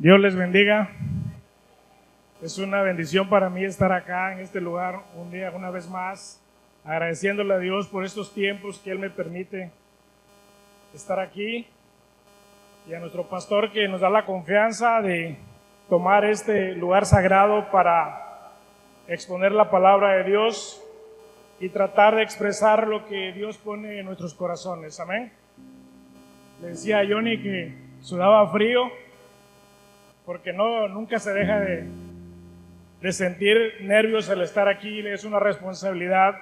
Dios les bendiga. Es una bendición para mí estar acá en este lugar un día, una vez más, agradeciéndole a Dios por estos tiempos que Él me permite estar aquí, y a nuestro pastor que nos da la confianza de tomar este lugar sagrado para exponer la palabra de Dios y tratar de expresar lo que Dios pone en nuestros corazones. Amén. Le decía a Johnny que sudaba frío porque nunca se deja de sentir nervios al estar aquí. Es una responsabilidad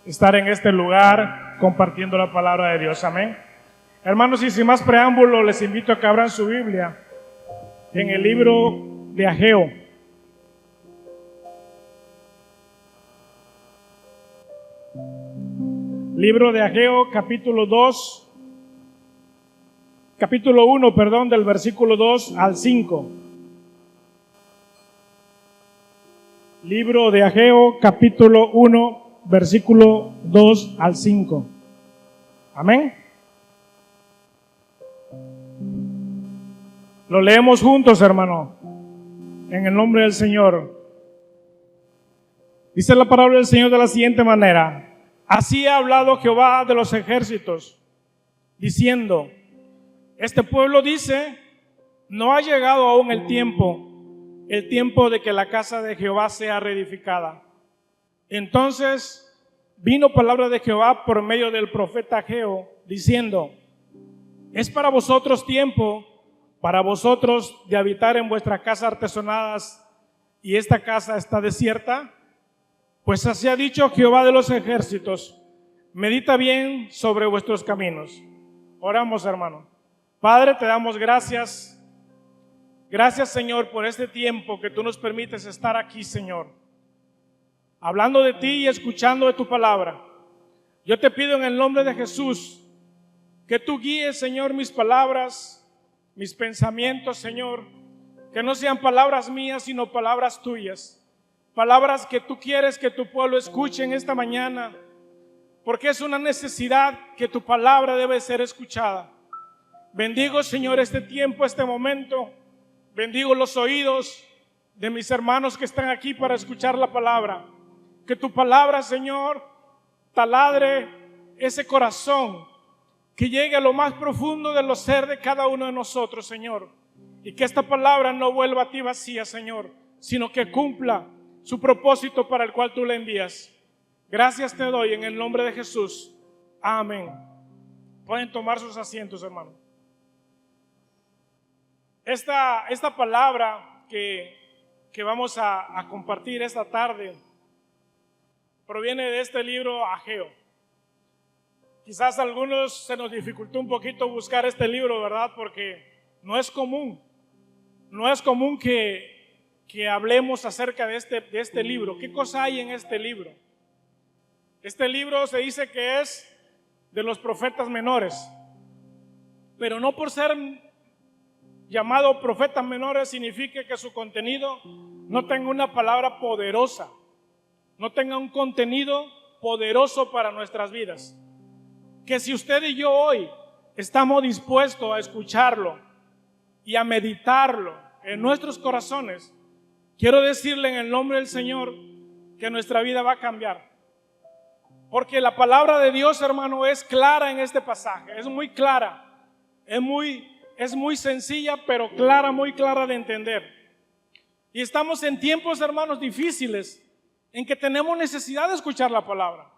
estar en este lugar compartiendo la palabra de Dios. Amén. Hermanos, y sin más preámbulo, les invito a que abran su Biblia en el libro de Ageo. Libro de Ageo, capítulo 1, del versículo 2 al 5. Libro de Ageo, capítulo 1, versículo 2 al 5. Amén. Lo leemos juntos, hermano, en el nombre del Señor. Dice la palabra del Señor de la siguiente manera: así ha hablado Jehová de los ejércitos, diciendo: este pueblo dice, no ha llegado aún el tiempo de que la casa de Jehová sea reedificada. Entonces vino palabra de Jehová por medio del profeta Ageo, diciendo: es para vosotros tiempo, para vosotros de habitar en vuestras casas artesonadas, y esta casa está desierta. Pues así ha dicho Jehová de los ejércitos: medita bien sobre vuestros caminos. Oramos, hermano. Padre, te damos gracias. Gracias, Señor, por este tiempo que tú nos permites estar aquí, Señor, hablando de ti y escuchando de tu palabra. Yo te pido en el nombre de Jesús que tú guíes, Señor, mis palabras, mis pensamientos, Señor, que no sean palabras mías, sino palabras tuyas. Palabras que tú quieres que tu pueblo escuche en esta mañana, porque es una necesidad que tu palabra debe ser escuchada. Bendigo, Señor, este tiempo, este momento. Bendigo los oídos de mis hermanos que están aquí para escuchar la palabra. Que tu palabra, Señor, taladre ese corazón, que llegue a lo más profundo de los ser de cada uno de nosotros, Señor. Y que esta palabra no vuelva a ti vacía, Señor, sino que cumpla su propósito para el cual tú la envías. Gracias te doy en el nombre de Jesús. Amén. Pueden tomar sus asientos, hermano. Esta palabra que vamos a compartir esta tarde proviene de este libro Ageo. Quizás a algunos se nos dificultó un poquito buscar este libro, ¿verdad? Porque no es común que hablemos acerca de este libro. ¿Qué cosa hay en este libro? Este libro se dice que es de los profetas menores, pero no por ser llamado profetas menores significa que su contenido no tenga una palabra poderosa, no tenga un contenido poderoso para nuestras vidas. Que si usted y yo hoy estamos dispuestos a escucharlo y a meditarlo en nuestros corazones, quiero decirle en el nombre del Señor que nuestra vida va a cambiar. Porque la palabra de Dios, hermano, es clara en este pasaje, es muy clara, es muy sencilla, pero clara, muy clara de entender. Y estamos en tiempos, hermanos, difíciles, en que tenemos necesidad de escuchar la palabra.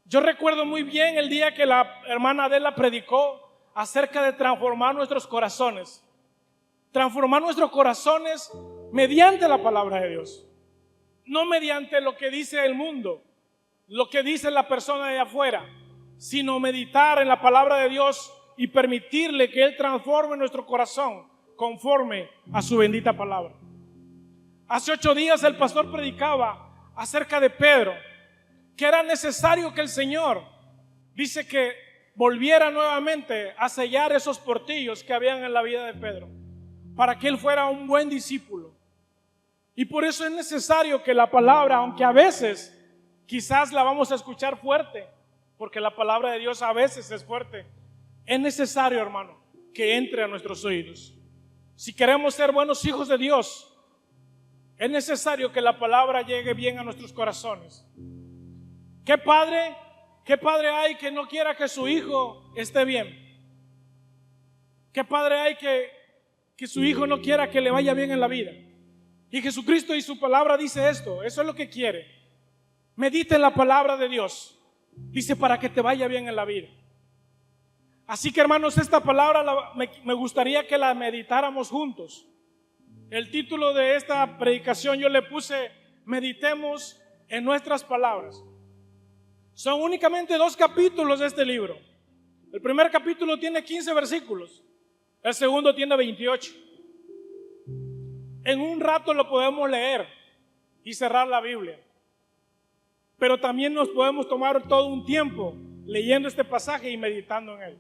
Yo recuerdo muy bien el día que la hermana Adela predicó acerca de transformar nuestros corazones. Transformar nuestros corazones mediante la palabra de Dios. No mediante lo que dice el mundo, lo que dice la persona de afuera, sino meditar en la palabra de Dios y permitirle que Él transforme nuestro corazón conforme a su bendita palabra. Hace 8 días el pastor predicaba acerca de Pedro, que era necesario que el Señor, dice, que volviera nuevamente a sellar esos portillos que habían en la vida de Pedro, para que él fuera un buen discípulo. Y por eso es necesario que la palabra, aunque a veces quizás la vamos a escuchar fuerte, porque la palabra de Dios a veces es fuerte, es necesario, hermano, que entre a nuestros oídos. si queremos ser buenos hijos de Dios, es necesario que la palabra llegue bien a nuestros corazones. ¿Qué padre hay que no quiera que su hijo esté bien? ¿Qué padre hay que su hijo no quiera que le vaya bien en la vida? Y Jesucristo y su palabra dice esto, eso es lo que quiere. Medita en la palabra de Dios. Dice, para que te vaya bien en la vida. Así que, hermanos, esta palabra me gustaría que la meditáramos juntos. El título de esta predicación yo le puse, meditemos en nuestras palabras. Son únicamente 2 capítulos de este libro. El primer capítulo tiene 15 versículos. El segundo tiene 28. En un rato lo podemos leer y cerrar la Biblia. Pero también nos podemos tomar todo un tiempo leyendo este pasaje y meditando en él.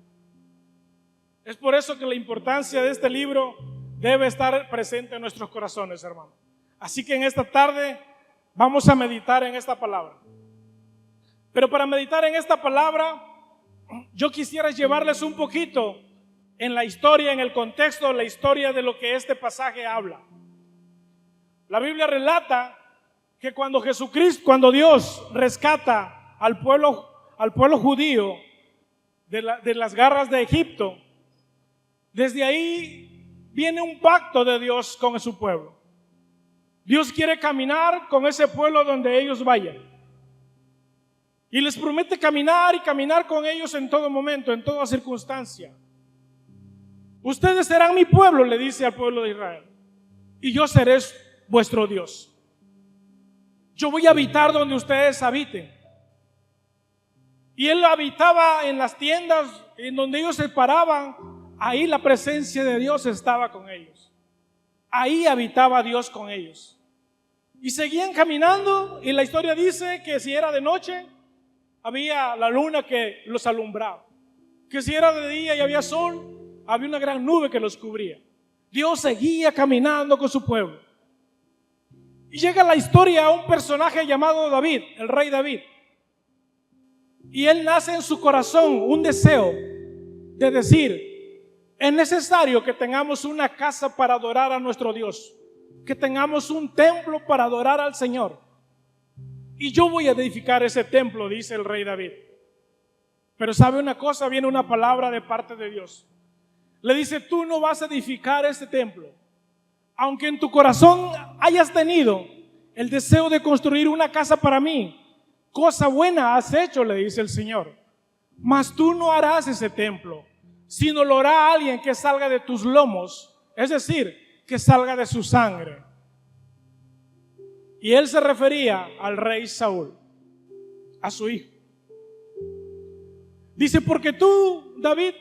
Es por eso que la importancia de este libro debe estar presente en nuestros corazones, hermano. Así que en esta tarde vamos a meditar en esta palabra. Pero para meditar en esta palabra, yo quisiera llevarles un poquito en la historia, en el contexto, la historia de lo que este pasaje habla. La Biblia relata que cuando Dios rescata al pueblo judío de las garras de Egipto, desde ahí viene un pacto de Dios con su pueblo. Dios quiere caminar con ese pueblo donde ellos vayan. Y les promete caminar y caminar con ellos en todo momento, en toda circunstancia. Ustedes serán mi pueblo, le dice al pueblo de Israel, y yo seré vuestro Dios. Yo voy a habitar donde ustedes habiten. Y él habitaba en las tiendas en donde ellos se paraban. Ahí la presencia de Dios estaba con ellos. Ahí habitaba Dios con ellos. Y seguían caminando, y la historia dice que si era de noche, había la luna que los alumbraba. Que si era de día y había sol, había una gran nube que los cubría. Dios seguía caminando con su pueblo. Y llega la historia a un personaje llamado David, el rey David. Y él nace en su corazón un deseo de decir, es necesario que tengamos una casa para adorar a nuestro Dios, que tengamos un templo para adorar al Señor. Y yo voy a edificar ese templo, dice el rey David. Pero ¿sabe una cosa? Viene una palabra de parte de Dios. Le dice, tú no vas a edificar ese templo. Aunque en tu corazón hayas tenido el deseo de construir una casa para mí, cosa buena has hecho, le dice el Señor. Mas tú no harás ese templo, sino lo hará alguien que salga de tus lomos, es decir, que salga de su sangre. Y él se refería al rey Saúl, a su hijo. Dice, porque tú, David,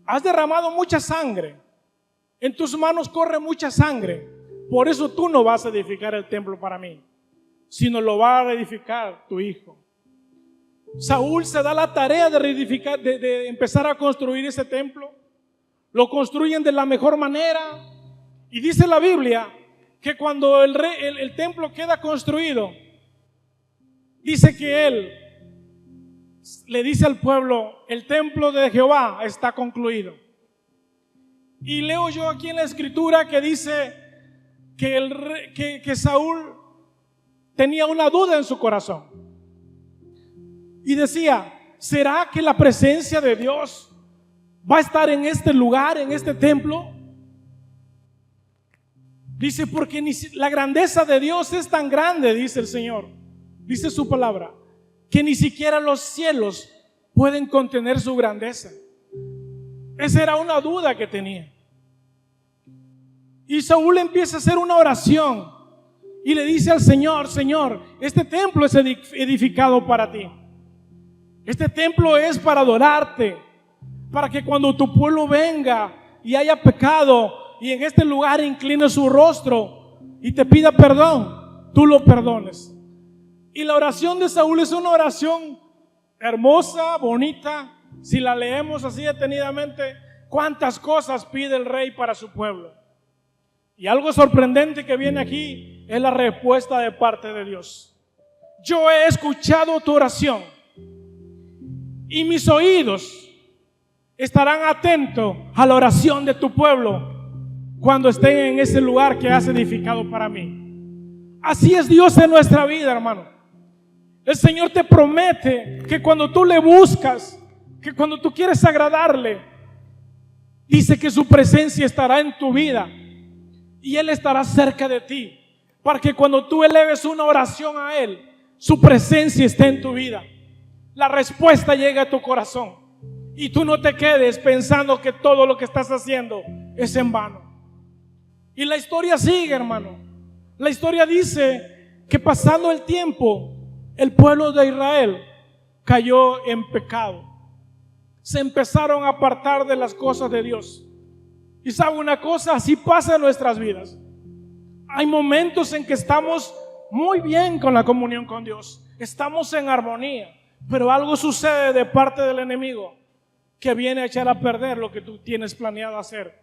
has derramado mucha sangre, en tus manos corre mucha sangre, por eso tú no vas a edificar el templo para mí, sino lo va a edificar tu hijo. Saúl se da la tarea de reedificar, de empezar a construir ese templo. Lo construyen de la mejor manera. Y dice la Biblia que cuando el templo queda construido, dice que él le dice al pueblo, el templo de Jehová está concluido. Y leo yo aquí en la escritura que dice que Saúl tenía una duda en su corazón. Y decía, ¿será que la presencia de Dios va a estar en este lugar, en este templo? Dice, porque la grandeza de Dios es tan grande, dice el Señor, dice su palabra, que ni siquiera los cielos pueden contener su grandeza. Esa era una duda que tenía. Y Saúl empieza a hacer una oración y le dice al Señor, Señor, este templo es edificado para ti. Este templo es para adorarte, para que cuando tu pueblo venga y haya pecado y en este lugar incline su rostro y te pida perdón, tú lo perdones. Y la oración de Saúl es una oración hermosa, bonita. Si la leemos así detenidamente, cuántas cosas pide el rey para su pueblo. Y algo sorprendente que viene aquí es la respuesta de parte de Dios. Yo he escuchado tu oración y mis oídos estarán atentos a la oración de tu pueblo cuando estén en ese lugar que has edificado para mí. Así es Dios en nuestra vida, hermano. El Señor te promete que cuando tú le buscas, que cuando tú quieres agradarle, dice que su presencia estará en tu vida y Él estará cerca de ti, para que cuando tú eleves una oración a Él, su presencia esté en tu vida. La respuesta llega a tu corazón y tú no te quedes pensando que todo lo que estás haciendo es en vano. Y la historia sigue, hermano. La historia dice que pasando el tiempo, el pueblo de Israel cayó en pecado. Se empezaron a apartar de las cosas de Dios. Y sabe una cosa, así pasa en nuestras vidas. Hay momentos en que estamos muy bien con la comunión con Dios, estamos en armonía, pero algo sucede de parte del enemigo que viene a echar a perder lo que tú tienes planeado hacer.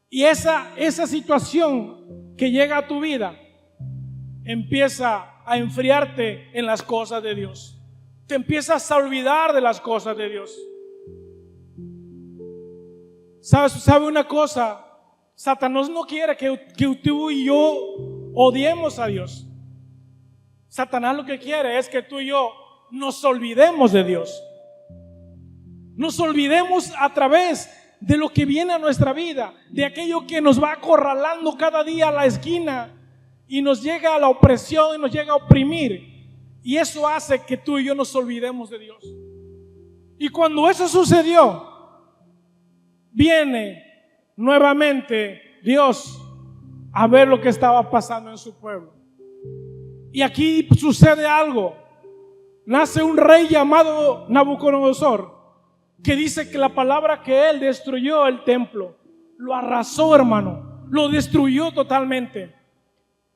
Y esa situación que llega a tu vida empieza a enfriarte en las cosas de Dios. Te empiezas a olvidar de las cosas de Dios. ¿Sabe una cosa? Satanás no quiere que tú y yo odiemos a Dios. Satanás lo que quiere es que tú y yo nos olvidemos de Dios. Nos olvidemos a través de lo que viene a nuestra vida, de aquello que nos va acorralando cada día a la esquina y nos llega a la opresión y nos llega a oprimir. Y eso hace que tú y yo nos olvidemos de Dios. Y cuando eso sucedió, viene nuevamente Dios a ver lo que estaba pasando en su pueblo. Y aquí sucede algo. Nace un rey llamado Nabucodonosor, que dice que la palabra que él destruyó el templo, lo arrasó, hermano, lo destruyó totalmente.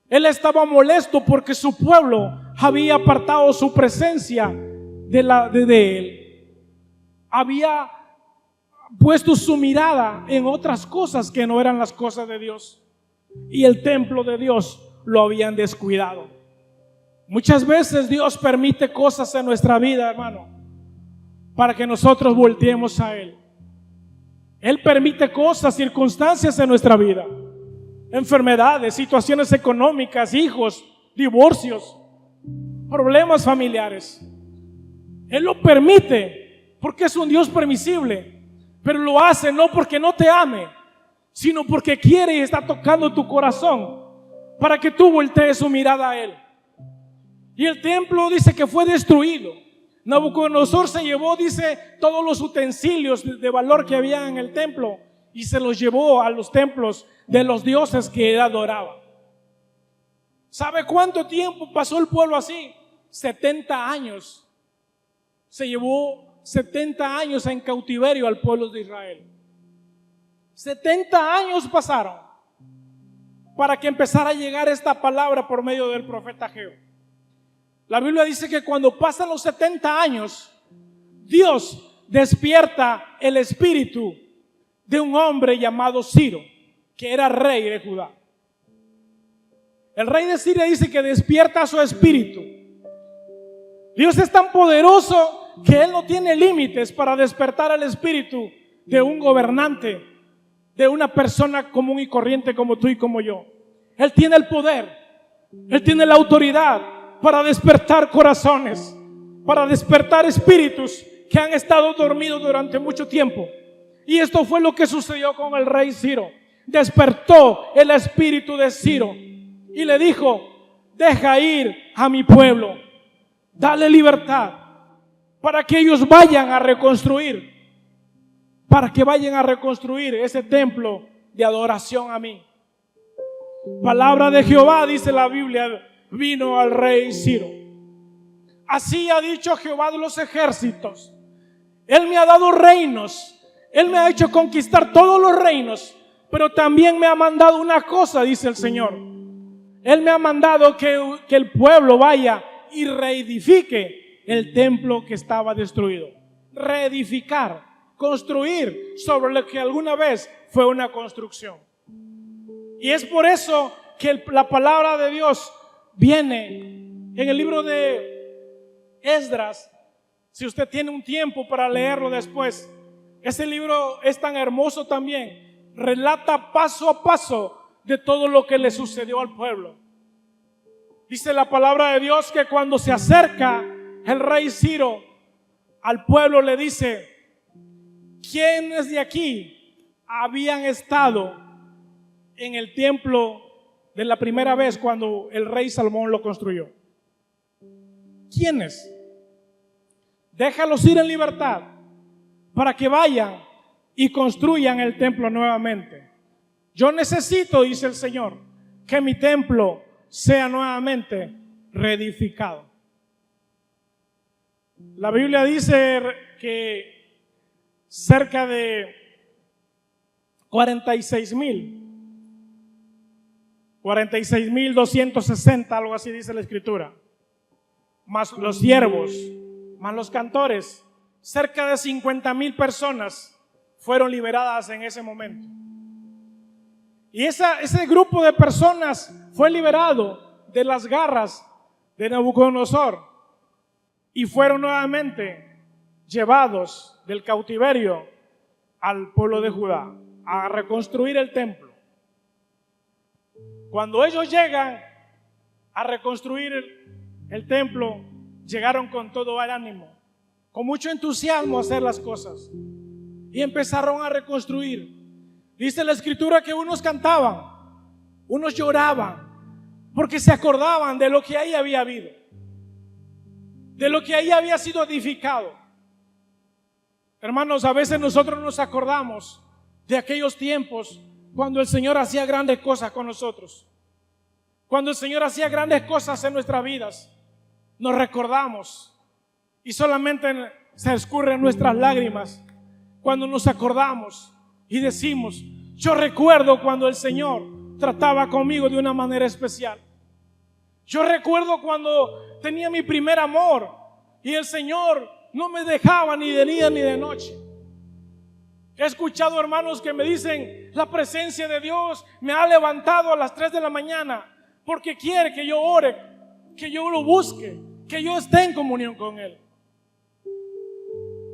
Él estaba molesto porque su pueblo había apartado su presencia de él. Había puesto su mirada en otras cosas que no eran las cosas de Dios, y el templo de Dios lo habían descuidado. Muchas veces Dios permite cosas en nuestra vida, hermano, para que nosotros volteemos a Él. Él permite cosas, circunstancias en nuestra vida, enfermedades, situaciones económicas, hijos, divorcios, problemas familiares. Él lo permite porque es un Dios permisible, pero lo hace no porque no te ame, sino porque quiere y está tocando tu corazón para que tú voltees su mirada a Él. Y el templo dice que fue destruido. Nabucodonosor se llevó, dice, todos los utensilios de valor que había en el templo y se los llevó a los templos de los dioses que él adoraba. ¿Sabe cuánto tiempo pasó el pueblo así? 70 años. Se llevó 70 años en cautiverio al pueblo de Israel. 70 años pasaron para que empezara a llegar esta palabra por medio del profeta Ageo. La Biblia dice que cuando pasan los 70 años, Dios despierta el espíritu de un hombre llamado Ciro, que era rey de Judá. El rey de Siria dice que despierta su espíritu. Dios es tan poderoso que Él no tiene límites para despertar el espíritu de un gobernante, de una persona común y corriente como tú y como yo. Él tiene el poder, Él tiene la autoridad para despertar corazones, para despertar espíritus que han estado dormidos durante mucho tiempo. Y esto fue lo que sucedió con el rey Ciro. Despertó el espíritu de Ciro y le dijo: deja ir a mi pueblo, dale libertad para que ellos vayan a reconstruir, para que vayan a reconstruir ese templo de adoración a mí. Palabra de Jehová, dice la Biblia, vino al rey Ciro. Así ha dicho Jehová de los ejércitos: Él me ha dado reinos, Él me ha hecho conquistar todos los reinos, pero también me ha mandado una cosa, dice el Señor. Él me ha mandado que el pueblo vaya y reedifique el templo que estaba destruido. Reedificar, construir sobre lo que alguna vez fue una construcción. Y es por eso que la palabra de Dios viene en el libro de Esdras. Si usted tiene un tiempo para leerlo después, ese libro es tan hermoso también relata paso a paso de todo lo que le sucedió al pueblo. Dice la palabra de Dios que cuando se acerca el rey Ciro al pueblo le dice: ¿quiénes de aquí habían estado en el templo de la primera vez cuando el rey Salomón lo construyó? ¿Quiénes? Déjalos ir en libertad para que vayan y construyan el templo nuevamente. Yo necesito, dice el Señor, que mi templo sea nuevamente reedificado. La Biblia dice que cerca de 46,260, algo así dice la Escritura, más los siervos, más los cantores, cerca de 50,000 personas fueron liberadas en ese momento. Y ese grupo de personas fue liberado de las garras de Nabucodonosor y fueron nuevamente llevados del cautiverio al pueblo de Judá a reconstruir el templo. Cuando ellos llegan a reconstruir el templo, llegaron con todo el ánimo, con mucho entusiasmo a hacer las cosas y empezaron a reconstruir. Dice la Escritura que unos cantaban, unos lloraban, porque se acordaban de lo que ahí había habido, de lo que ahí había sido edificado. Hermanos, a veces nosotros nos acordamos de aquellos tiempos cuando el Señor hacía grandes cosas con nosotros, cuando el Señor hacía grandes cosas en nuestras vidas. Nos recordamos y solamente se escurren nuestras lágrimas cuando nos acordamos y decimos: yo recuerdo cuando el Señor trataba conmigo de una manera especial. Yo recuerdo cuando tenía mi primer amor y el Señor no me dejaba ni de día ni de noche. He escuchado hermanos que me dicen: la presencia de Dios me ha levantado a las 3 de la mañana porque quiere que yo ore, que yo lo busque, que yo esté en comunión con Él.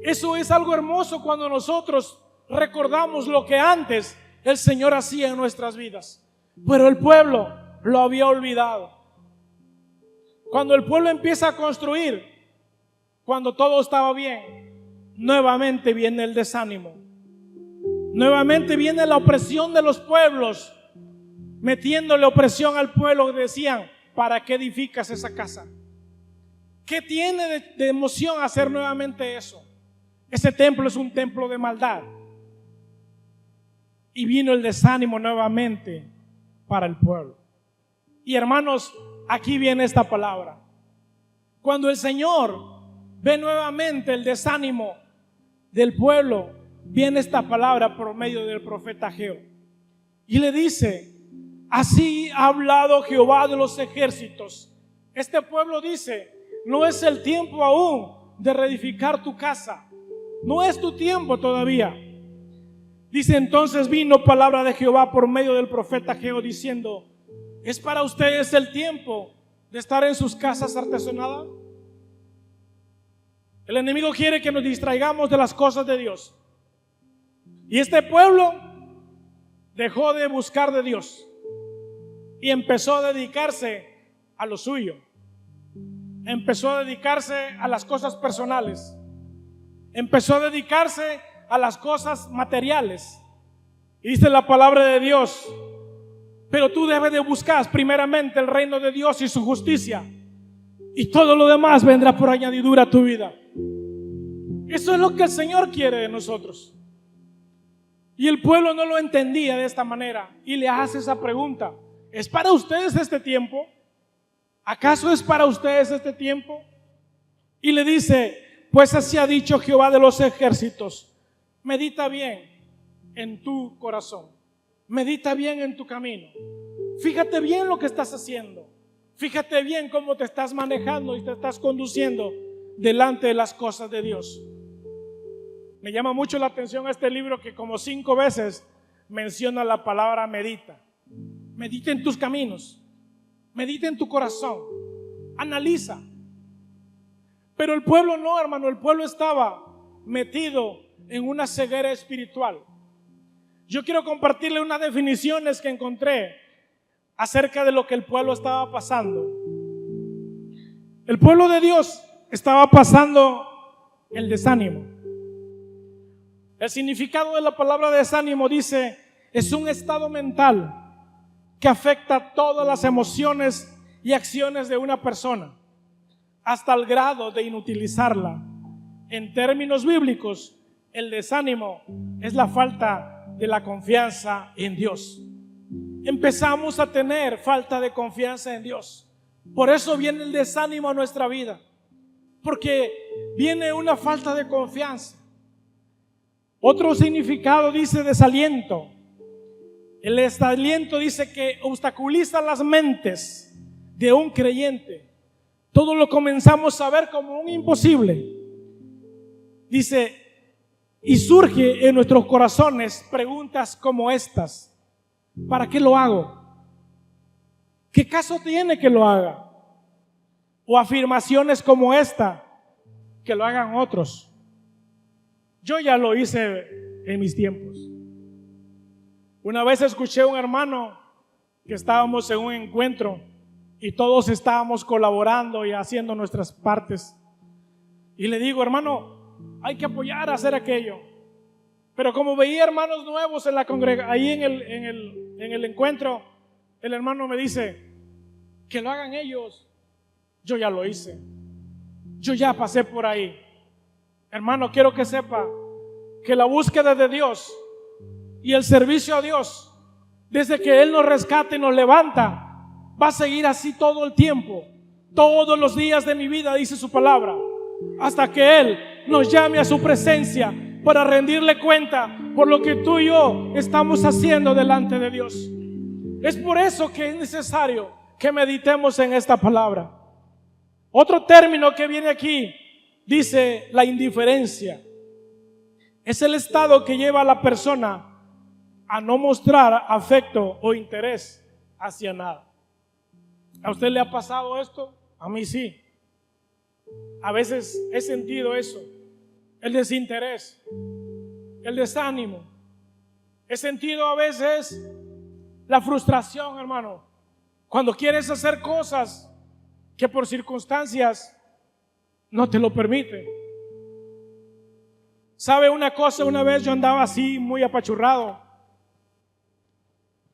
Eso es algo hermoso cuando nosotros recordamos lo que antes el Señor hacía en nuestras vidas, pero el pueblo lo había olvidado. Cuando el pueblo empieza a construir, cuando todo estaba bien, nuevamente viene el desánimo, nuevamente viene la opresión de los pueblos, metiéndole opresión al pueblo. Decían: ¿para qué edificas esa casa? ¿Qué tiene de emoción hacer nuevamente eso? Ese templo es un templo de maldad. Y vino el desánimo nuevamente para el pueblo. Y hermanos, aquí viene esta palabra. Cuando el Señor ve nuevamente el desánimo del pueblo, viene esta palabra por medio del profeta Ageo. Y le dice: así ha hablado Jehová de los ejércitos. Este pueblo dice: no es el tiempo aún de reedificar tu casa. No es tu tiempo todavía. Dice: entonces vino palabra de Jehová por medio del profeta Ageo diciendo: ¿es para ustedes el tiempo de estar en sus casas artesonadas? El enemigo quiere que nos distraigamos de las cosas de Dios. Y este pueblo dejó de buscar de Dios y empezó a dedicarse a lo suyo. Empezó a dedicarse a las cosas personales. Empezó a dedicarse a las cosas materiales. Y dice la palabra de Dios: pero tú debes de buscar primeramente el reino de Dios y su justicia, y todo lo demás vendrá por añadidura a tu vida. Eso es lo que el Señor quiere de nosotros. Y el pueblo no lo entendía de esta manera y le hace esa pregunta: ¿es para ustedes este tiempo? ¿Acaso es para ustedes este tiempo? Y le dice: pues así ha dicho Jehová de los ejércitos, medita bien en tu corazón, medita bien en tu camino, fíjate bien lo que estás haciendo, fíjate bien cómo te estás manejando y te estás conduciendo delante de las cosas de Dios. Me llama mucho la atención este libro que como 5 veces menciona la palabra medita. Medita en tus caminos, medita en tu corazón, analiza. Pero el pueblo no, hermano, el pueblo estaba metido en una ceguera espiritual. Yo quiero compartirle unas definiciones que encontré acerca de lo que el pueblo estaba pasando. El pueblo de Dios estaba pasando el desánimo. El significado de la palabra desánimo dice, es un estado mental que afecta todas las emociones y acciones de una persona, hasta el grado de inutilizarla. En términos bíblicos, el desánimo es la falta de la confianza en Dios. Empezamos a tener falta de confianza en Dios. Por eso viene el desánimo a nuestra vida, porque viene una falta de confianza. Otro significado dice desaliento. El desaliento dice que obstaculiza las mentes de un creyente. Todo lo comenzamos a ver como un imposible. Dice, y surge en nuestros corazones preguntas como estas: ¿para qué lo hago? ¿Qué caso tiene que lo haga? O afirmaciones como esta: que lo hagan otros. Yo ya lo hice en mis tiempos. Una vez escuché a un hermano que estábamos en un encuentro y todos estábamos colaborando y haciendo nuestras partes. Y le digo, hermano, hay que apoyar a hacer aquello. Pero como veía hermanos nuevos en la congregación, ahí en el encuentro, el hermano me dice, que lo hagan ellos. Yo ya lo hice. Yo ya pasé por ahí. Hermano, quiero que sepa que la búsqueda de Dios y el servicio a Dios, desde que Él nos rescata y nos levanta, va a seguir así todo el tiempo, todos los días de mi vida, dice su palabra, hasta que Él nos llame a su presencia para rendirle cuenta por lo que tú y yo estamos haciendo delante de Dios. Es por eso que es necesario que meditemos en esta palabra. Otro término que viene aquí dice la indiferencia. Es el estado que lleva a la persona a no mostrar afecto o interés hacia nada. ¿A usted le ha pasado esto? A mí sí. A veces he sentido eso, el desinterés, el desánimo. He sentido a veces la frustración, hermano, cuando quieres hacer cosas que por circunstancias no te lo permiten. ¿Sabe una cosa? Una vez yo andaba así muy apachurrado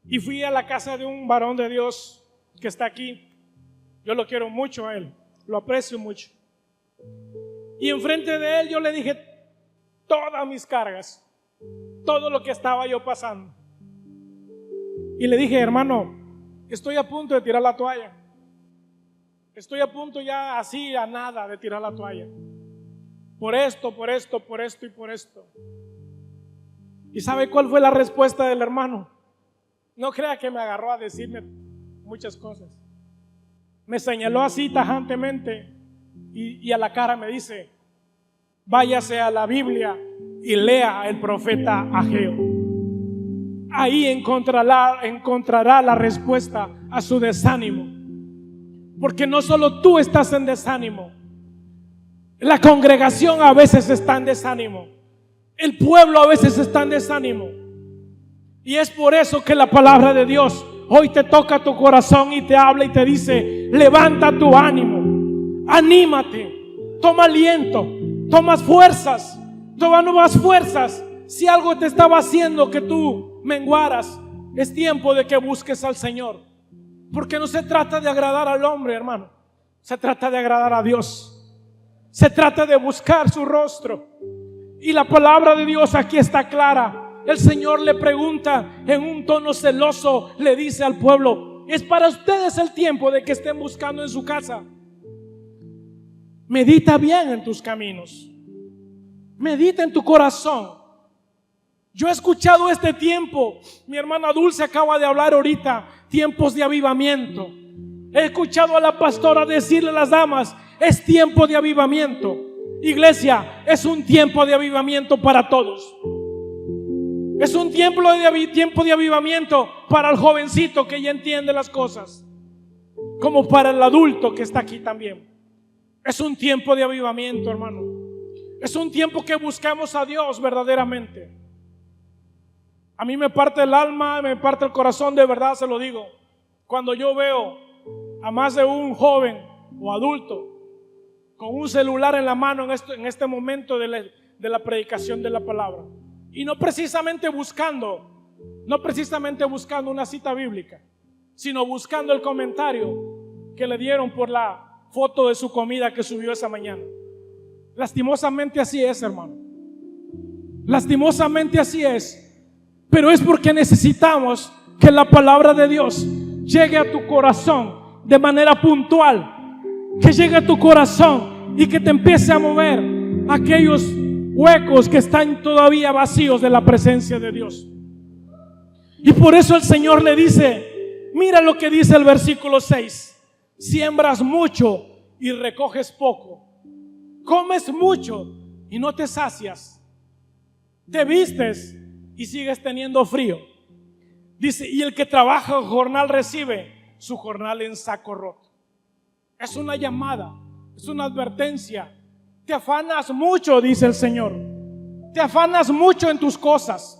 y fui a la casa de un varón de Dios que está aquí. Yo lo quiero mucho a él, lo aprecio mucho. Y enfrente de él yo le dije todas mis cargas, todo lo que estaba yo pasando. Y le dije, hermano, estoy a punto de tirar la toalla. Estoy a punto ya así a nada de tirar la toalla. Por esto, por esto, por esto y por esto. ¿Y sabe cuál fue la respuesta del hermano? No crea que me agarró a decirme muchas cosas. Me señaló así tajantemente y a la cara me dice, váyase a la Biblia y lea el profeta Ageo. Ahí encontrará la respuesta a su desánimo. Porque no solo tú estás en desánimo, la congregación a veces está en desánimo, el pueblo a veces está en desánimo. Y es por eso que la palabra de Dios hoy te toca tu corazón y te habla y te dice, levanta tu ánimo, anímate, toma aliento, toma fuerzas, toma nuevas fuerzas. Si algo te estaba haciendo que tú menguaras, es tiempo de que busques al Señor. Porque no se trata de agradar al hombre, hermano. Se trata de agradar a Dios. Se trata de buscar su rostro. Y la palabra de Dios aquí está clara. El Señor le pregunta en un tono celoso, le dice al pueblo, es para ustedes el tiempo de que estén buscando en su casa. Medita bien en tus caminos. Medita en tu corazón. Yo he escuchado este tiempo, mi hermana Dulce acaba de hablar ahorita, tiempos de avivamiento. He escuchado a la pastora decirle a las damas, es tiempo de avivamiento. Iglesia, es un tiempo de avivamiento para todos. Es un tiempo de avivamiento para el jovencito que ya entiende las cosas, como para el adulto que está aquí también. Es un tiempo de avivamiento, hermano. Es un tiempo que buscamos a Dios verdaderamente. A mí me parte el alma, me parte el corazón, de verdad se lo digo, cuando yo veo a más de un joven o adulto con un celular en la mano en este momento de la predicación de la palabra, y no precisamente buscando una cita bíblica, sino buscando el comentario que le dieron por la foto de su comida que subió esa mañana. Lastimosamente así es, hermano. Lastimosamente así es. Pero es porque necesitamos que la palabra de Dios llegue a tu corazón de manera puntual, que llegue a tu corazón y que te empiece a mover aquellos huecos que están todavía vacíos de la presencia de Dios. Y por eso el Señor le dice, mira lo que dice el versículo 6: siembras mucho y recoges poco, comes mucho y no te sacias, te vistes y sigues teniendo frío. Dice, y el que trabaja jornal recibe su jornal en saco roto. Es una llamada, es una advertencia. Te afanas mucho, dice el Señor. Te afanas mucho en tus cosas.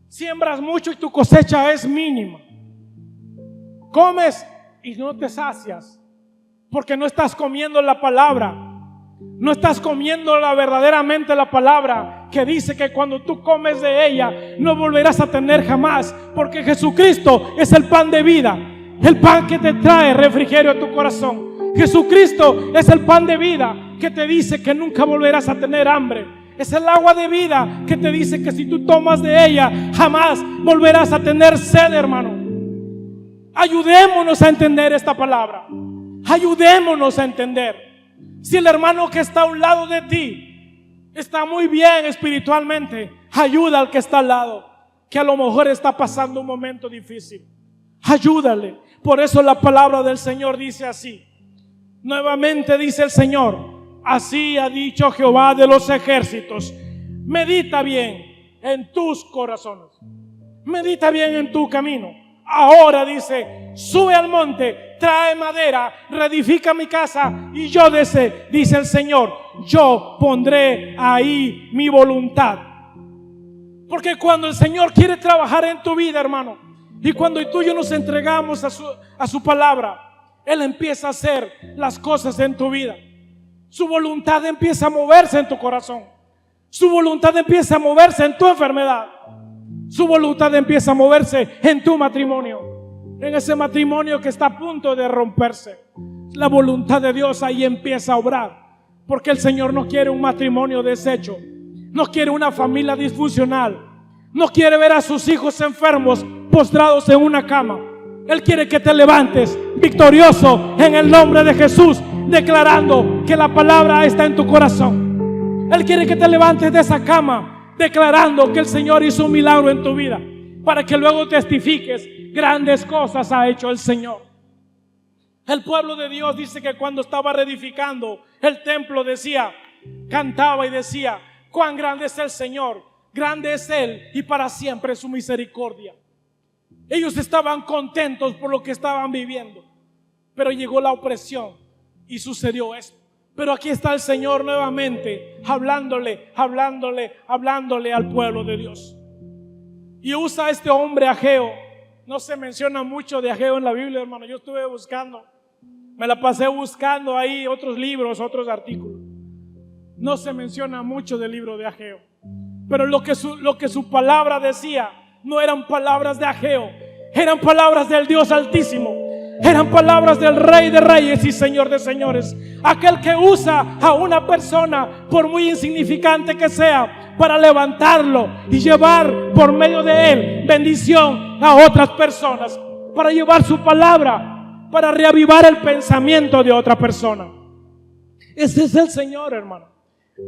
Siembras mucho y tu cosecha es mínima. Comes y no te sacias, porque no estás comiendo la palabra. No estás comiendo verdaderamente la palabra que dice que cuando tú comes de ella no volverás a tener jamás, porque Jesucristo es el pan de vida, el pan que te trae refrigerio a tu corazón. Jesucristo es el pan de vida que te dice que nunca volverás a tener hambre. Es el agua de vida que te dice que si tú tomas de ella jamás volverás a tener sed, hermano. Ayudémonos a entender esta palabra. Ayudémonos a entender. Si el hermano que está a un lado de ti está muy bien espiritualmente, ayuda al que está al lado, que a lo mejor está pasando un momento difícil. Ayúdale. Por eso la palabra del Señor dice así. Nuevamente dice el Señor: así ha dicho Jehová de los ejércitos, medita bien en tus corazones, medita bien en tu camino. Ahora dice, sube al monte, trae madera, reedifica mi casa, y yo dice el Señor, yo pondré ahí mi voluntad. Porque cuando el Señor quiere trabajar en tu vida, hermano, y cuando tú y yo nos entregamos a su palabra, Él empieza a hacer las cosas en tu vida. Su voluntad empieza a moverse en tu corazón. Su voluntad empieza a moverse en tu enfermedad. Su voluntad empieza a moverse en tu matrimonio, en ese matrimonio que está a punto de romperse. La voluntad de Dios ahí empieza a obrar, porque el Señor no quiere un matrimonio deshecho, no quiere una familia disfuncional, no quiere ver a sus hijos enfermos postrados en una cama. Él quiere que te levantes victorioso en el nombre de Jesús, declarando que la palabra está en tu corazón. Él quiere que te levantes de esa cama declarando que el Señor hizo un milagro en tu vida, para que luego testifiques: grandes cosas ha hecho el Señor. El pueblo de Dios dice que cuando estaba reedificando el templo decía, cantaba y decía: cuán grande es el Señor, grande es Él y para siempre es su misericordia. Ellos estaban contentos por lo que estaban viviendo, pero llegó la opresión y sucedió esto. Pero aquí está el Señor nuevamente hablándole al pueblo de Dios. Y usa a este hombre Ageo. No se menciona mucho de Ageo en la Biblia, hermano. Yo estuve buscando, me la pasé buscando ahí otros libros, otros artículos. No se menciona mucho del libro de Ageo. Pero lo que su palabra decía no eran palabras de Ageo, eran palabras del Dios Altísimo. Eran palabras del Rey de Reyes y Señor de Señores, aquel que usa a una persona, por muy insignificante que sea, para levantarlo y llevar por medio de él bendición a otras personas, para llevar su palabra, para reavivar el pensamiento de otra persona. Ese es el Señor, hermano.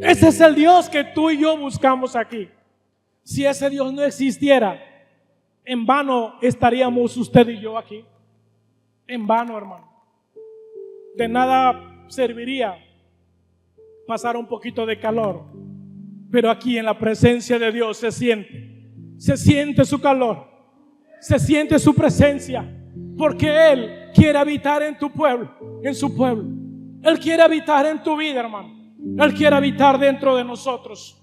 Ese es el Dios que tú y yo buscamos aquí. Si ese Dios no existiera, en vano estaríamos usted y yo aquí. En vano, hermano. De nada serviría pasar un poquito de calor, pero aquí en la presencia de Dios se siente su calor, se siente su presencia, porque Él quiere habitar en tu pueblo, en su pueblo. Él quiere habitar en tu vida, hermano. Él quiere habitar dentro de nosotros.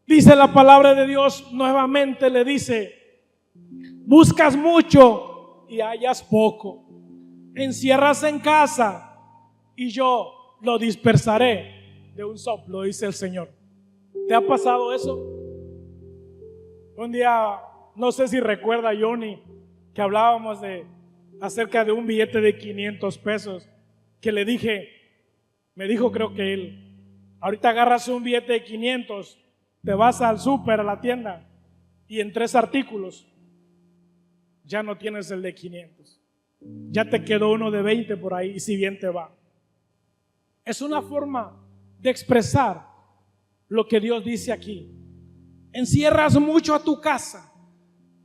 Dice la palabra de Dios, nuevamente le dice: buscas mucho y hallas poco. Encierras en casa y yo lo dispersaré de un soplo, dice el Señor. ¿Te ha pasado eso? Un día, no sé si recuerda Johnny, que hablábamos acerca de un billete de 500 pesos, que le dije, me dijo, creo que él: ahorita agarras un billete de 500, te vas al súper, a la tienda, y en 3 artículos ya no tienes el de 500, ya te quedó uno de 20 por ahí, y si bien te va. Es una forma de expresar lo que Dios dice aquí. Encierras mucho a tu casa,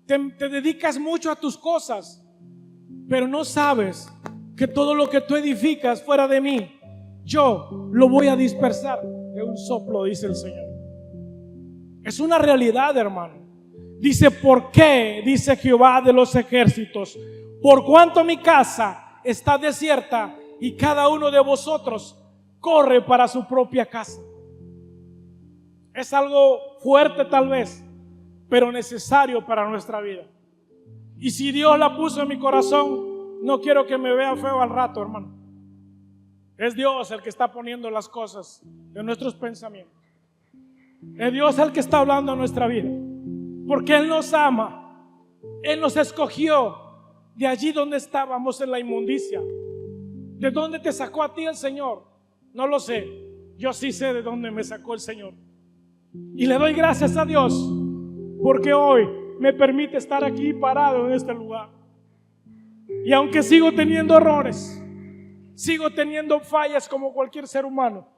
te dedicas mucho a tus cosas, pero no sabes que todo lo que tú edificas fuera de mí, yo lo voy a dispersar de un soplo, dice el Señor. Es una realidad, hermano. Dice: ¿por qué? Dice Jehová de los ejércitos, por cuanto mi casa está desierta y cada uno de vosotros corre para su propia casa. Es algo fuerte tal vez, pero necesario para nuestra vida. Y si Dios la puso en mi corazón, no quiero que me vea feo al rato, hermano. Es Dios el que está poniendo las cosas en nuestros pensamientos. Es Dios el que está hablando a nuestra vida, porque Él nos ama. Él nos escogió de allí donde estábamos, en la inmundicia. ¿De dónde te sacó a ti el Señor? No lo sé. Yo sí sé de dónde me sacó el Señor, y le doy gracias a Dios porque hoy me permite estar aquí parado en este lugar. Y aunque sigo teniendo errores, sigo teniendo fallas como cualquier ser humano,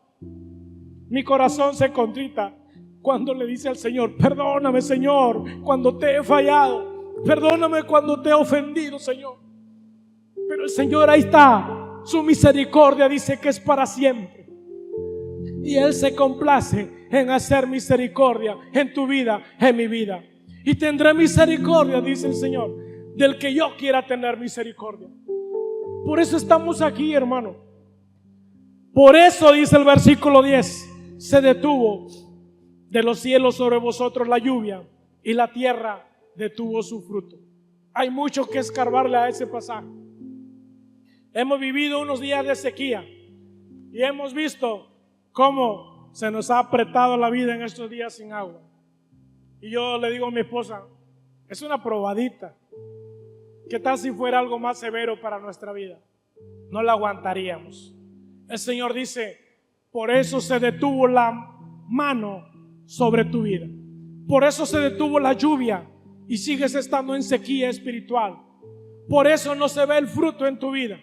mi corazón se contrita cuando le dice al Señor: perdóname, Señor, cuando te he fallado, perdóname cuando te he ofendido, Señor. Pero el Señor, ahí está, su misericordia dice que es para siempre, y Él se complace en hacer misericordia en tu vida, en mi vida. Y tendré misericordia, dice el Señor, del que yo quiera tener misericordia. Por eso estamos aquí, hermano. Por eso dice el versículo 10: se detuvo de los cielos sobre vosotros la lluvia, y la tierra detuvo su fruto. Hay mucho que escarbarle a ese pasaje. Hemos vivido unos días de sequía y hemos visto cómo se nos ha apretado la vida en estos días sin agua. Y yo le digo a mi esposa: es una probadita. ¿Qué tal si fuera algo más severo para nuestra vida? No la aguantaríamos. El Señor dice: por eso se detuvo la mano sobre tu vida. Por eso se detuvo la lluvia y sigues estando en sequía espiritual. Por eso no se ve el fruto en tu vida.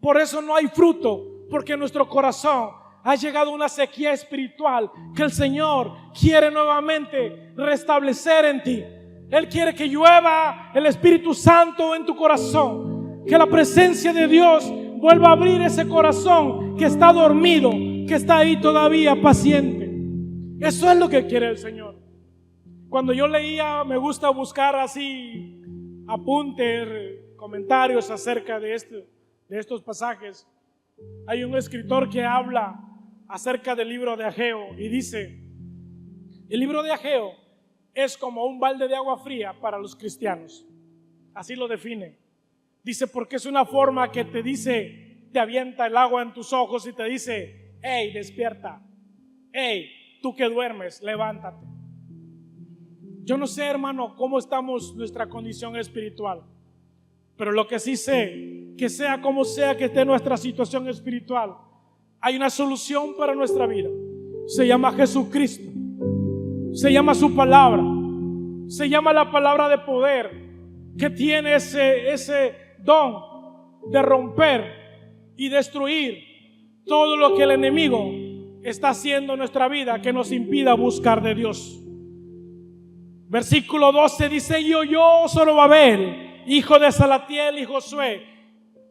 Por eso no hay fruto, porque nuestro corazón ha llegado a una sequía espiritual que el Señor quiere nuevamente restablecer en ti. Él quiere que llueva el Espíritu Santo en tu corazón, que la presencia de Dios vuelva a abrir ese corazón que está dormido, que está ahí todavía paciente. Eso es lo que quiere el Señor. Cuando yo leía, me gusta buscar así apuntes, comentarios acerca de estos pasajes. Hay un escritor que habla acerca del libro de Ageo y dice: el libro de Ageo es como un balde de agua fría para los cristianos. Así lo define. Dice, porque es una forma que te dice, te avienta el agua en tus ojos y te dice: hey, despierta. Hey, tú que duermes, levántate. Yo no sé, hermano, cómo estamos, nuestra condición espiritual, pero lo que sí sé, que sea como sea que esté nuestra situación espiritual, hay una solución para nuestra vida. Se llama Jesucristo. Se llama su palabra. Se llama la palabra de poder, que tiene ese don de romper y destruir todo lo que el enemigo está haciendo en nuestra vida, que nos impida buscar de Dios. Versículo 12 dice: y oyó Zorobabel, hijo de Salatiel, y Josué,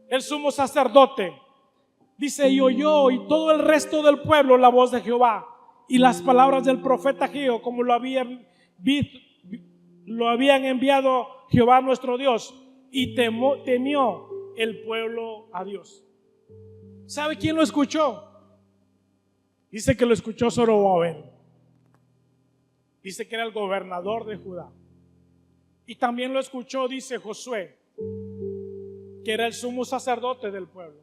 el sumo sacerdote. Dice: y oyó y todo el resto del pueblo la voz de Jehová y las palabras del profeta Ageo, como lo habían enviado Jehová nuestro Dios, y temió el pueblo a Dios. ¿Sabe quién lo escuchó? Dice que lo escuchó Zorobabel. Dice que era el gobernador de Judá. Y también lo escuchó, dice Josué, que era el sumo sacerdote del pueblo.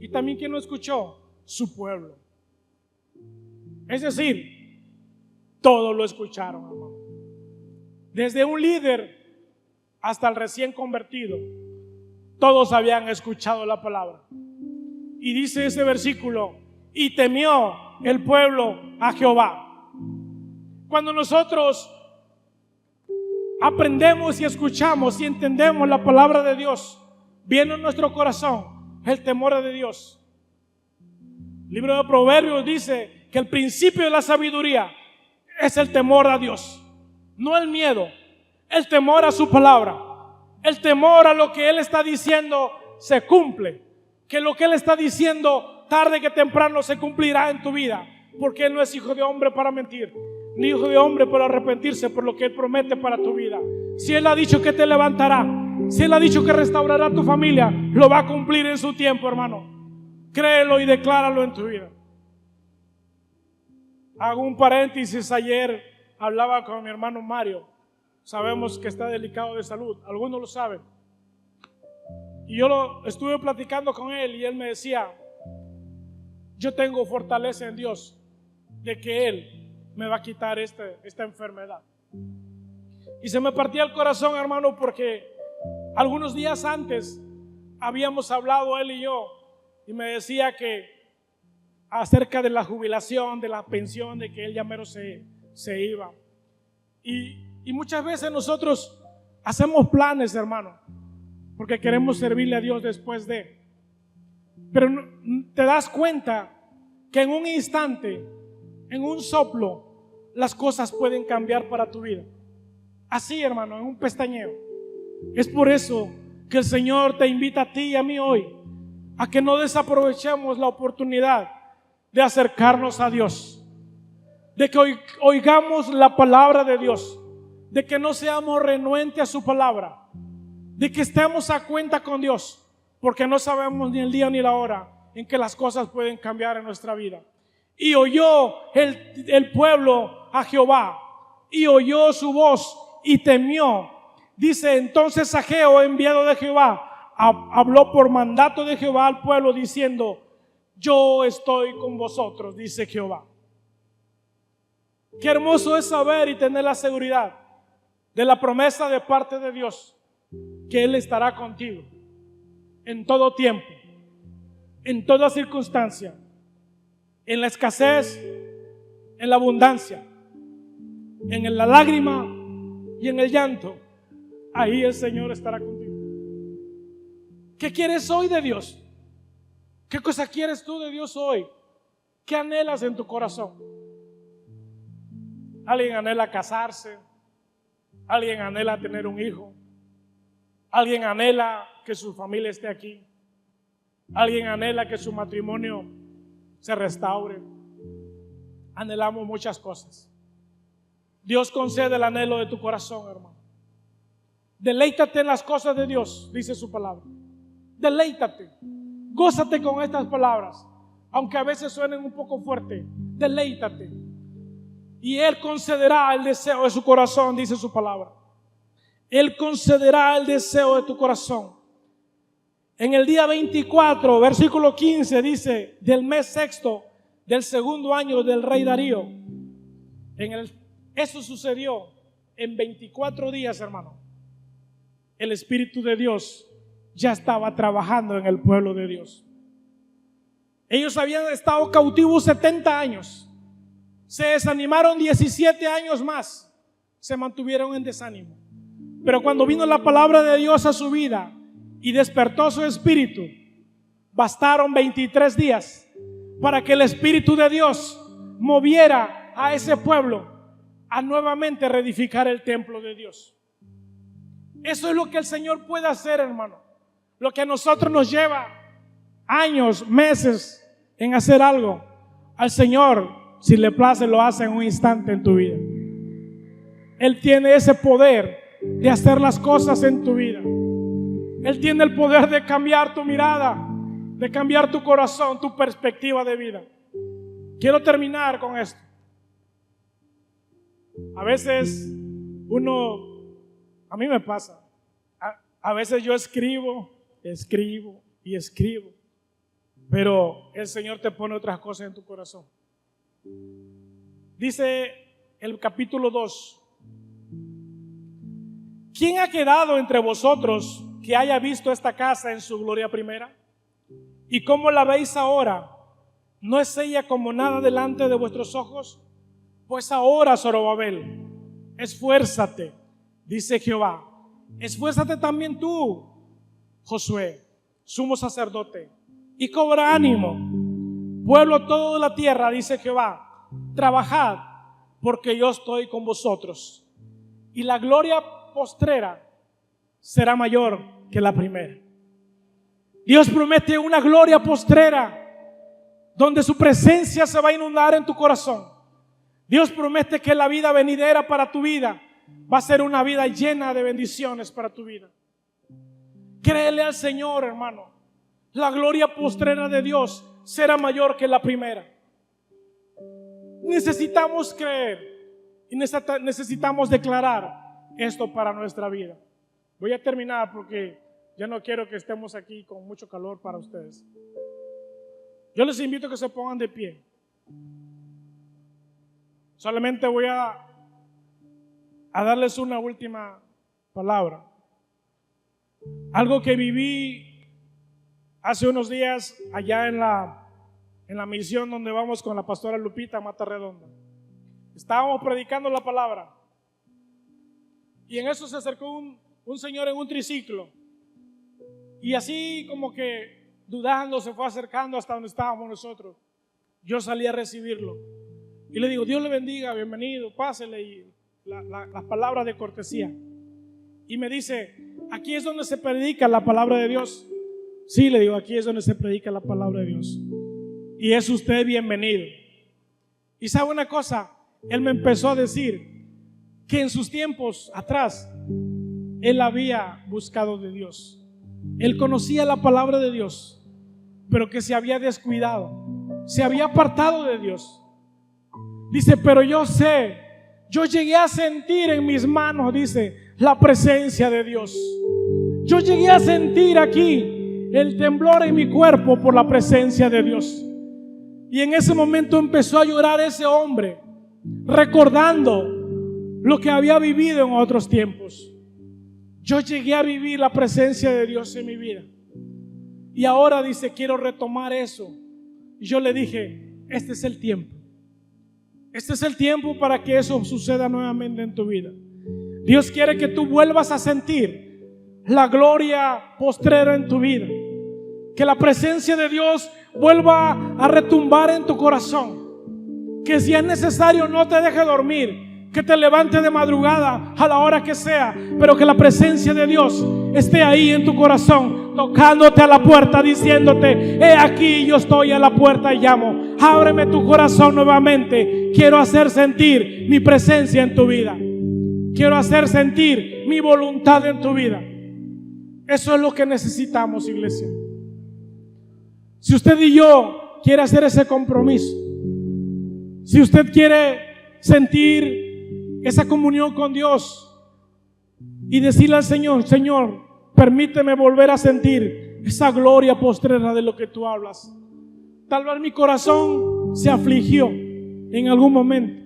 Y también, ¿quién lo escuchó? Su pueblo. Es decir, todos lo escucharon, hermano. Desde un líder hasta el recién convertido, todos habían escuchado la palabra. Y dice ese versículo: y temió el pueblo a Jehová. Cuando nosotros aprendemos y escuchamos y entendemos la palabra de Dios, viene en nuestro corazón el temor de Dios. El libro de Proverbios dice que el principio de la sabiduría es el temor a Dios, no el miedo, el temor a su palabra, el temor a lo que Él está diciendo se cumple, que lo que Él está diciendo tarde que temprano se cumplirá en tu vida, porque Él no es hijo de hombre para mentir, ni hijo de hombre para arrepentirse por lo que Él promete para tu vida. Si Él ha dicho que te levantará, si Él ha dicho que restaurará tu familia, lo va a cumplir en su tiempo, hermano. Créelo y decláralo en tu vida. Hago un paréntesis. Ayer hablaba con mi hermano Mario. Sabemos que está delicado de salud, algunos lo saben. Y yo estuve platicando con él y él me decía: yo tengo fortaleza en Dios de que Él me va a quitar esta enfermedad. Y se me partía el corazón, hermano, porque algunos días antes habíamos hablado él y yo, y me decía que acerca de la jubilación, de la pensión, de que él ya mero se iba. Y muchas veces nosotros hacemos planes, hermano, porque queremos servirle a Dios después de. Pero te das cuenta que en un instante, en un soplo, las cosas pueden cambiar para tu vida. Así, hermano, en un pestañeo. Es por eso que el Señor te invita a ti y a mí hoy a que no desaprovechemos la oportunidad de acercarnos a Dios, de que oigamos la palabra de Dios, de que no seamos renuentes a su palabra, de que estemos a cuenta con Dios, porque no sabemos ni el día ni la hora en que las cosas pueden cambiar en nuestra vida. Y oyó el pueblo a Jehová, y oyó su voz y temió. Dice: entonces Ageo, enviado de Jehová, habló por mandato de Jehová al pueblo diciendo: yo estoy con vosotros, dice Jehová. Qué hermoso es saber y tener la seguridad de la promesa de parte de Dios, que Él estará contigo en todo tiempo, en toda circunstancia, en la escasez, en la abundancia, en la lágrima y en el llanto. Ahí el Señor estará contigo. ¿Qué quieres hoy de Dios? ¿Qué cosa quieres tú de Dios hoy? ¿Qué anhelas en tu corazón? Alguien anhela casarse, alguien anhela tener un hijo, alguien anhela que su familia esté aquí, alguien anhela que su matrimonio se restaure. Anhelamos muchas cosas. Dios concede el anhelo de tu corazón, hermano. Deleítate en las cosas de Dios, dice su palabra. Deleítate, gózate con estas palabras, aunque a veces suenen un poco fuerte. Deleítate y Él concederá el deseo de su corazón, dice su palabra. Él concederá el deseo de tu corazón. En el día 24, versículo 15, dice: del mes sexto del segundo año del rey Darío. Eso sucedió en 24 días, hermano. El Espíritu de Dios ya estaba trabajando en el pueblo de Dios. Ellos habían estado cautivos 70 años. Se desanimaron 17 años más. Se mantuvieron en desánimo. Pero cuando vino la palabra de Dios a su vida y despertó su espíritu, bastaron 23 días para que el Espíritu de Dios moviera a ese pueblo a nuevamente reedificar el templo de Dios. Eso es lo que el Señor puede hacer, hermano. Lo que a nosotros nos lleva años, meses en hacer algo, al Señor, si le place, lo hace en un instante en tu vida. Él tiene ese poder de hacer las cosas en tu vida. Él tiene el poder de cambiar tu mirada, de cambiar tu corazón, tu perspectiva de vida. Quiero terminar con esto. A veces a mí me pasa, a veces yo escribo, pero el Señor te pone otras cosas en tu corazón. Dice el capítulo 2: ¿quién ha quedado entre vosotros que haya visto esta casa en su gloria primera? ¿Y cómo la veis ahora? ¿No es ella como nada delante de vuestros ojos? Pues ahora, Zorobabel, esfuérzate, dice Jehová. Esfuérzate también tú, Josué, sumo sacerdote, y cobra ánimo, pueblo todo de la tierra, dice Jehová. Trabajad, porque yo estoy con vosotros, y la gloria postrera será mayor que la primera. Dios promete una gloria postrera donde su presencia se va a inundar en tu corazón. Dios promete que la vida venidera para tu vida va a ser una vida llena de bendiciones para tu vida. Créele al Señor, hermano. La gloria postrera de Dios será mayor que la primera. Necesitamos creer y necesitamos declarar esto para nuestra vida. Voy a terminar porque ya no quiero que estemos aquí con mucho calor para ustedes. Yo les invito a que se pongan de pie. Solamente voy a darles una última palabra. Algo que viví hace unos días allá en la misión donde vamos con la pastora Lupita a Mata Redonda. Estábamos predicando la palabra y en eso se acercó un señor en un triciclo y así como que dudando se fue acercando hasta donde estábamos nosotros. Yo salí a recibirlo y le digo: Dios le bendiga, bienvenido, pásele, y las palabras de cortesía. Y me dice: ¿aquí es donde se predica la palabra de Dios? Sí, le digo, aquí es donde se predica la palabra de Dios. Y es usted bienvenido. Y sabe una cosa, él me empezó a decir que en sus tiempos atrás él había buscado de Dios. Él conocía la palabra de Dios, pero que se había descuidado, se había apartado de Dios. Dice: pero yo llegué a sentir en mis manos, dice, la presencia de Dios. Yo llegué a sentir aquí el temblor en mi cuerpo por la presencia de Dios. Y en ese momento empezó a llorar ese hombre, recordando lo que había vivido en otros tiempos. Yo llegué a vivir la presencia de Dios en mi vida. Y ahora dice: quiero retomar eso. Y yo le dije: este es el tiempo. Este es el tiempo para que eso suceda nuevamente en tu vida. Dios quiere que tú vuelvas a sentir la gloria postrera en tu vida. Que la presencia de Dios vuelva a retumbar en tu corazón. Que si es necesario no te deje dormir, que te levante de madrugada a la hora que sea, pero que la presencia de Dios esté ahí en tu corazón, tocándote a la puerta, diciéndote: he aquí, yo estoy a la puerta y llamo. Ábreme tu corazón nuevamente. Quiero hacer sentir mi presencia en tu vida. Quiero hacer sentir mi voluntad en tu vida. Eso es lo que necesitamos, iglesia. Si usted y yo quiere hacer ese compromiso, si usted quiere sentir esa comunión con Dios y decirle al Señor: Señor, permíteme volver a sentir esa gloria postrera de lo que tú hablas. Tal vez mi corazón se afligió en algún momento,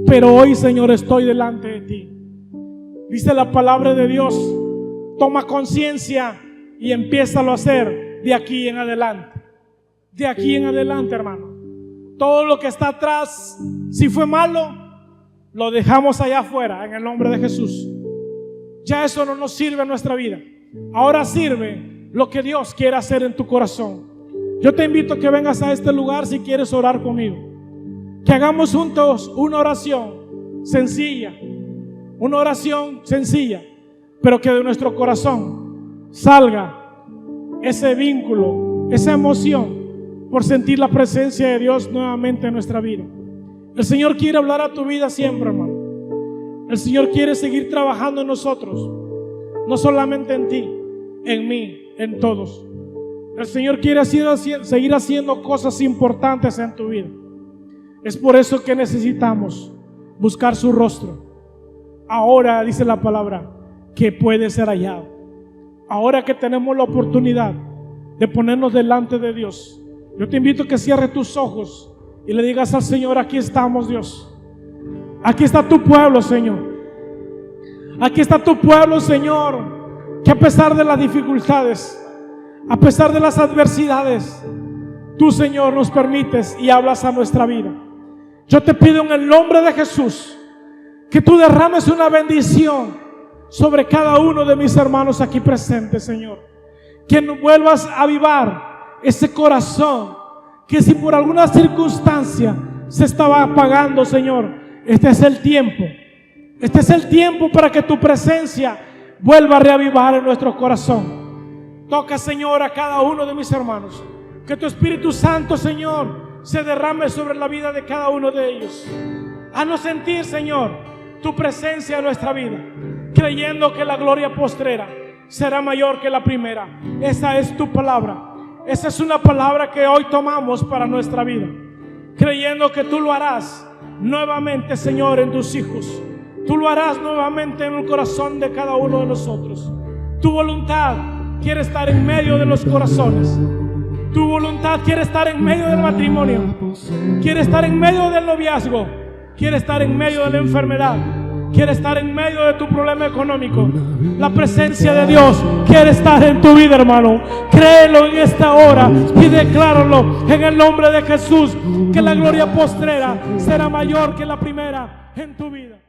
pero hoy, Señor, estoy delante de ti. Dice la palabra de Dios: toma conciencia y empiézalo a hacer de aquí en adelante. De aquí en adelante, hermano. Todo lo que está atrás, si fue malo, lo dejamos allá afuera en el nombre de Jesús. Ya eso no nos sirve en nuestra vida. Ahora sirve lo que Dios quiere hacer en tu corazón. Yo te invito a que vengas a este lugar si quieres orar conmigo. Que hagamos juntos una oración sencilla. Una oración sencilla, pero que de nuestro corazón salga ese vínculo, esa emoción por sentir la presencia de Dios nuevamente en nuestra vida. El Señor quiere hablar a tu vida siempre, hermano. El Señor quiere seguir trabajando en nosotros, no solamente en ti, en mí, en todos. El Señor quiere seguir haciendo cosas importantes en tu vida. Es por eso que necesitamos buscar su rostro. Ahora dice la palabra que puede ser hallado. Ahora que tenemos la oportunidad de ponernos delante de Dios, yo te invito a que cierres tus ojos y le digas al Señor: aquí estamos, Dios. Aquí está tu pueblo, Señor. Aquí está tu pueblo, Señor, que a pesar de las dificultades, a pesar de las adversidades, tú, Señor, nos permites y hablas a nuestra vida. Yo te pido en el nombre de Jesús que tú derrames una bendición sobre cada uno de mis hermanos aquí presentes, Señor. Que no vuelvas a avivar ese corazón que, si por alguna circunstancia se estaba apagando, Señor, este es el tiempo. Este es el tiempo para que tu presencia vuelva a reavivar en nuestro corazón. Toca, Señor, a cada uno de mis hermanos. Que tu Espíritu Santo, Señor, se derrame sobre la vida de cada uno de ellos. Haznos sentir, Señor, tu presencia en nuestra vida, creyendo que la gloria postrera será mayor que la primera. Esa es tu palabra. Esa es una palabra que hoy tomamos para nuestra vida, creyendo que tú lo harás nuevamente, Señor, en tus hijos. Tú lo harás nuevamente en el corazón de cada uno de nosotros. Tu voluntad quiere estar en medio de los corazones. Tu voluntad quiere estar en medio del matrimonio, quiere estar en medio del noviazgo, quiere estar en medio de la enfermedad, quiere estar en medio de tu problema económico. La presencia de Dios quiere estar en tu vida, hermano. Créelo en esta hora y decláralo en el nombre de Jesús, que la gloria postrera será mayor que la primera en tu vida.